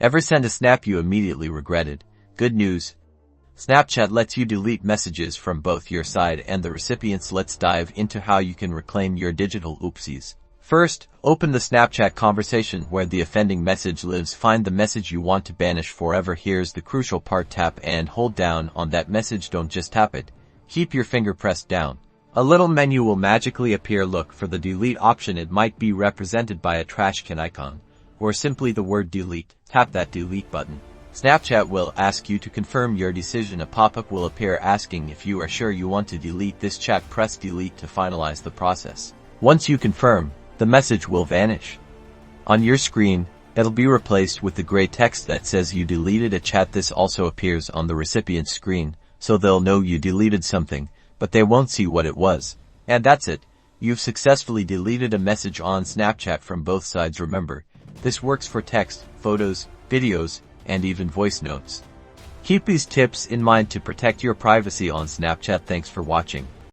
Ever send a snap you immediately regretted? Good news. Snapchat lets you delete messages from both your side and the recipient's. Let's dive into how you can reclaim your digital oopsies. First, open the Snapchat conversation where the offending message lives. Find the message you want to banish forever. Here's the crucial part. Tap and hold down on that message. Don't just tap it. Keep your finger pressed down. A little menu will magically appear. Look for the delete option. It might be represented by a trash can icon, or simply the word delete. Tap that delete button. Snapchat will ask you to confirm your decision. A pop-up will appear asking if you are sure you want to delete this chat. Press delete to finalize the process. Once you confirm, the message will vanish. On your screen, it'll be replaced with the gray text that says you deleted a chat. This also appears on the recipient's screen, so they'll know you deleted something, but they won't see what it was. And that's it. You've successfully deleted a message on Snapchat from both sides. Remember, this works for text, photos, videos, and even voice notes. Keep these tips in mind to protect your privacy on Snapchat. Thanks for watching.